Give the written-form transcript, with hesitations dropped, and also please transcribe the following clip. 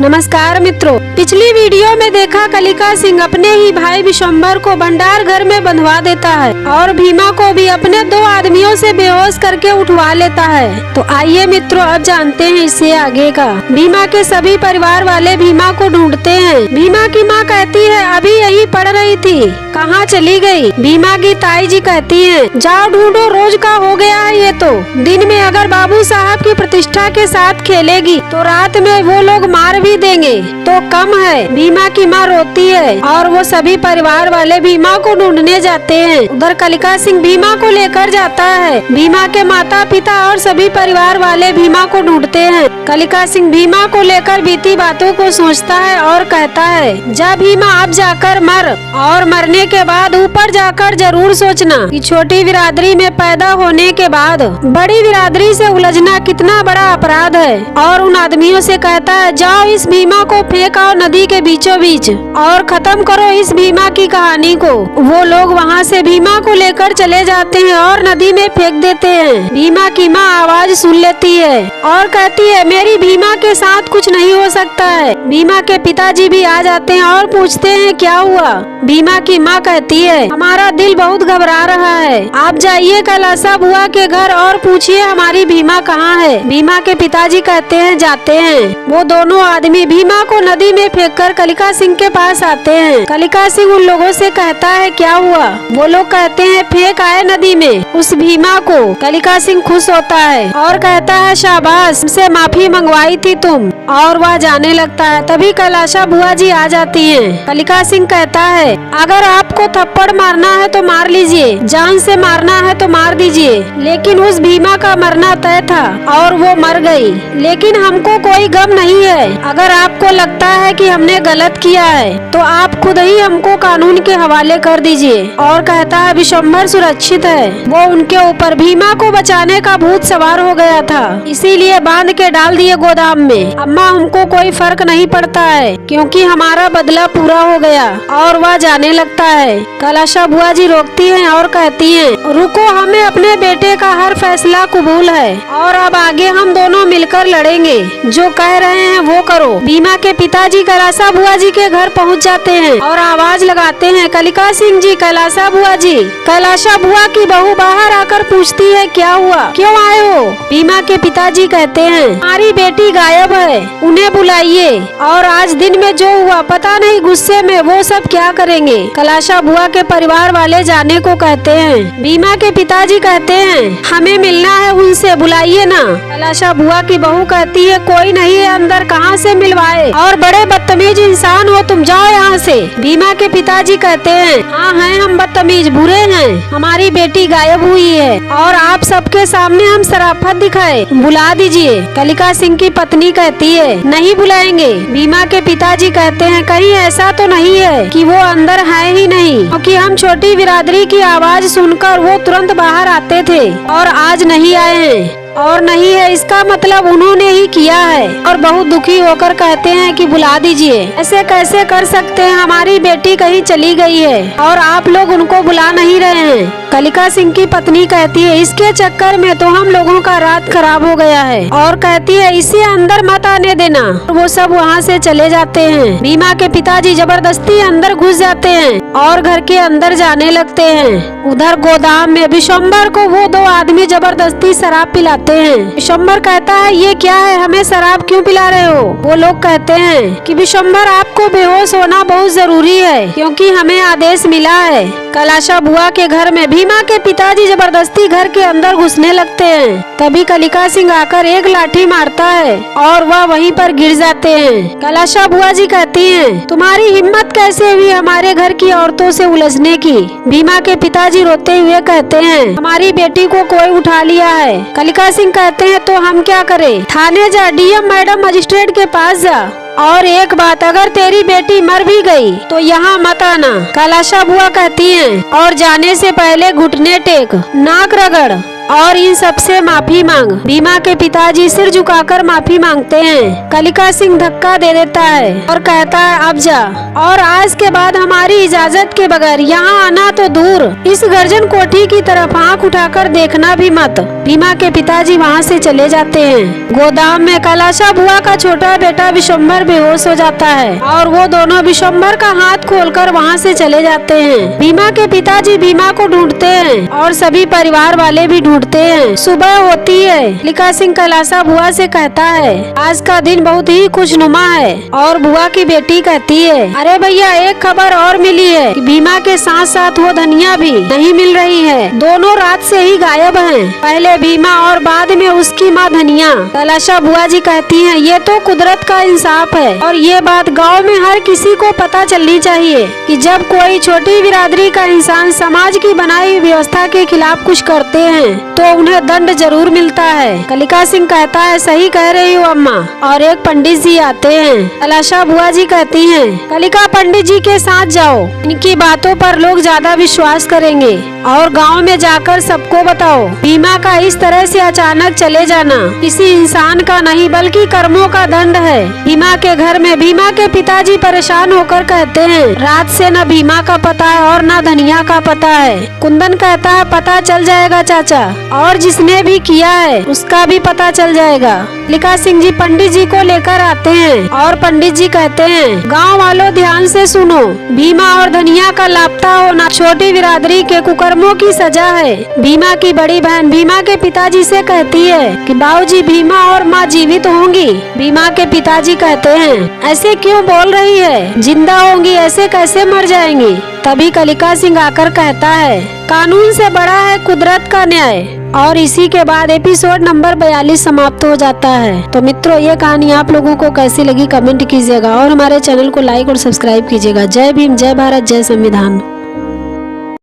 नमस्कार मित्रों, पिछली वीडियो में देखा कलिका सिंह अपने ही भाई विशंबर को भंडार घर में बंधवा देता है और भीमा को भी अपने 2 आदमियों से बेहोश करके उठवा लेता है। तो आइए मित्रों, अब जानते हैं इससे आगे का। भीमा के सभी परिवार वाले भीमा को ढूंढते हैं। भीमा की माँ कहती है अभी यही पढ़ रही थी, कहाँ चली गई? भीमा की ताई जी कहती है जाओ ढूंढो, रोज का हो गया है ये तो। दिन में अगर बाबू साहब की प्रतिष्ठा के साथ खेलेगी तो रात में वो लोग मार भी देंगे तो कम है। भीमा की माँ रोती है और वो सभी परिवार वाले भीमा को ढूंढने जाते हैं। उधर कलिका सिंह भीमा को लेकर जाता है। भीमा के माता पिता और सभी परिवार वाले भीमा को ढूंढते हैं। कलिका सिंह भीमा को लेकर बीती बातों को सोचता है और कहता है जा भीमा, अब जाकर मर, और मरने के बाद ऊपर जाकर जरूर सोचना कि छोटी बिरादरी में पैदा होने के बाद बड़ी बिरादरी से उलझना कितना बड़ा अपराध है। और उन आदमियों से कहता है जाओ इस भीमा को फेंक आओ नदी के बीचों बीच और खत्म करो इस भीमा की कहानी को। वो लोग वहाँ से भीमा को लेकर चले जाते हैं और नदी में फेंक देते हैं। भीमा की माँ आवाज सुन लेती है और कहती है मेरी भीमा के साथ कुछ नहीं हो सकता है। भीमा के पिताजी भी आ जाते हैं और पूछते हैं क्या हुआ? भीमा की माँ कहती है हमारा दिल बहुत घबरा रहा है, आप जाइए कैलाशा बुआ के घर और पूछिए हमारी भीमा कहाँ है। भीमा के पिताजी कहते हैं जाते हैं। वो दोनों आदमी भीमा को नदी में फेंककर कलिका सिंह के पास आते हैं। कलिका सिंह उन लोगों से कहता है क्या हुआ? वो लोग कहते हैं फेंक आए नदी में उस भीमा को। कलिका सिंह खुश होता है और कहता है शाबाश, हमसे माफी मंगवाई थी तुम, और वह जाने लगता है। तभी कैलाशा बुआ जी आ जाती हैं। कलिका सिंह कहता है अगर आपको थप्पड़ मारना है तो मार लीजिए, जान से मारना है तो मार दीजिए, लेकिन उस भीमा का मरना तय था और वो मर गई। लेकिन हमको कोई गम नहीं है। अगर आपको लगता है कि हमने गलत किया है तो आप खुद ही हमको कानून के हवाले कर दीजिए। और कहता है विशंबर सुरक्षित है, वो उनके ऊपर भीमा को बचाने का भूत सवार हो गया था, इसीलिए बांध के डाल दिए गोदाम में। अम्मा हमको कोई फर्क नहीं पड़ता है क्योंकि हमारा बदला पूरा हो गया। और वह जाने लगता है। कैलाशा बुआ जी रोकती हैं और कहती हैं रुको, हमें अपने बेटे का हर फैसला कबूल है और अब आगे हम दोनों मिलकर लड़ेंगे, जो कह रहे हैं वो करो। भीमा के पिताजी कैलाशा बुआ जी के घर पहुंच जाते हैं और आवाज लगाते हैं कलिका सिंह जी, कैलाशा बुआ जी। कैलाशा बुआ की बहू बाहर आकर पूछती है क्या हुआ, क्यों आए हो? भीमा के पिताजी कहते हैं हमारी बेटी गायब है, उन्हें बुलाइए। और आज दिन में जो हुआ पता नहीं, गुस्से में वो सब क्या करेंगे। कैलाशा बुआ के परिवार वाले जाने को कहते हैं। भीमा के पिताजी कहते हैं हमें मिलना है उनसे, बुलाइए ना। कैलाशा बुआ की बहू कहती है कोई नहीं है अंदर, कहाँ से मिलवाए, और बड़े बदतमीज इंसान हो तुम, जाओ यहाँ से। भीमा के पिताजी कहते हैं हाँ हैं हम बदतमीज, बुरे हैं, हमारी बेटी गायब हुई है और आप सबके सामने हम शराफत दिखाए, बुला दीजिए। कलिका सिंह की पत्नी कहती है नहीं बुलाएंगे। भीमा के पिताजी कहते हैं कहीं ऐसा तो नहीं है कि वो अंदर है ही नहीं, क्योंकि हम छोटी बिरादरी की आवाज सुनकर वो तुरंत बाहर आते थे और आज नहीं आए हैं, और नहीं है इसका मतलब उन्होंने ही किया है। और बहुत दुखी होकर कहते हैं कि बुला दीजिए। ऐसे कैसे कर सकते हैं, हमारी बेटी कहीं चली गई है और आप लोग उनको बुला नहीं रहे हैं। कलिका सिंह की पत्नी कहती है इसके चक्कर में तो हम लोगों का रात खराब हो गया है, और कहती है इसे अंदर मत आने देना। वो सब वहाँ से चले जाते हैं। भीमा के पिताजी जबरदस्ती अंदर घुस जाते हैं और घर के अंदर जाने लगते हैं। उधर गोदाम में विशंबर को वो 2 आदमी जबरदस्ती शराब पिलाते हैं। विशंबर कहता है ये क्या है, हमें शराब क्यों पिला रहे हो? वो लोग कहते हैं कि विशंबर आपको बेहोश होना बहुत जरूरी है क्योंकि हमें आदेश मिला है। कैलाशा बुआ के घर में भीमा के पिताजी जबरदस्ती घर के अंदर घुसने लगते हैं। तभी कलिका सिंह आकर एक लाठी मारता है और वह वहीं पर गिर जाते हैं। कैलाशा बुआ जी कहती हैं तुम्हारी हिम्मत कैसे हुई हमारे घर की औरतों से उलझने की? भीमा के पिताजी रोते हुए कहते हैं हमारी बेटी को कोई उठा लिया है। कलिका सिंह कहते हैं तो हम क्या करें? थाने जा, डीएम मैडम मजिस्ट्रेट के पास जा, और एक बात, अगर तेरी बेटी मर भी गई तो यहाँ मत आना। कैलाशा बुआ कहती हैं और जाने से पहले घुटने टेक, नाक रगड़ और इन सब से माफी मांग। भीमा के पिताजी सिर झुकाकर माफी मांगते हैं। कलिका सिंह धक्का दे देता है और कहता है अब जा, और आज के बाद हमारी इजाजत के बगैर यहाँ आना तो दूर, इस गर्जन कोठी की तरफ आँख उठाकर देखना भी मत। भीमा के पिताजी वहाँ से चले जाते हैं। गोदाम में कैलाशा बुआ का छोटा बेटा विशंबर बेहोश हो जाता है और वो दोनों विशंबर का हाथ खोलकर वहाँ से चले जाते हैं। भीमा के पिताजी भीमा को ढूंढते हैं और सभी परिवार वाले भी ढूंढते हैं। सुबह होती है। कलिका सिंह कैलाशा बुआ से कहता है आज का दिन बहुत ही खुशनुमा है, और बुआ की बेटी कहती है अरे भैया एक खबर और मिली है कि भीमा के साथ साथ वो धनिया भी नहीं मिल रही है। दोनों रात से ही गायब हैं। पहले भीमा और बाद में उसकी माँ धनिया। कैलाशा बुआ जी कहती हैं ये तो कुदरत का इंसाफ है, और ये बात गांव में हर किसी को पता चलनी चाहिए कि जब कोई छोटी बिरादरी का इंसान समाज की बनाई व्यवस्था के खिलाफ कुछ करते हैं तो उन्हें दंड जरूर मिलता है। कलिका सिंह कहता है सही कह रही हो अम्मा, और एक पंडित जी आते हैं। कैलाशा बुआ जी कहती हैं कलिका पंडित जी के साथ जाओ, इनकी बातों पर लोग ज्यादा विश्वास करेंगे, और गांव में जाकर सबको बताओ भीमा का इस तरह से अचानक चले जाना किसी इंसान का नहीं बल्कि कर्मों का दंड है। भीमा के घर में भीमा के पिताजी परेशान होकर कहते हैं रात से न भीमा का पता है और न धनिया का पता है। कुंदन कहता है पता चल जाएगा चाचा, और जिसने भी किया है उसका भी पता चल जाएगा। कलिका सिंह जी पंडित जी को लेकर आते हैं और पंडित जी कहते हैं गांव वालों ध्यान से सुनो, भीमा और धनिया का लापता होना छोटी बिरादरी के कुकर्मों की सजा है। भीमा की बड़ी बहन भीमा के पिताजी से कहती है कि बाबूजी भीमा और माँ जीवित होंगी। भीमा के पिताजी कहते हैं ऐसे क्यों बोल रही है, जिंदा होंगी ऐसे कैसे मर जाएंगी। तभी कलिका सिंह आकर कहता है कानून से बड़ा है कुदरत का न्याय। और इसी के बाद एपिसोड नंबर 42 समाप्त हो जाता है। तो मित्रों ये कहानी आप लोगों को कैसी लगी कमेंट कीजिएगा, और हमारे चैनल को लाइक और सब्सक्राइब कीजिएगा। जय भीम, जय भारत, जय संविधान।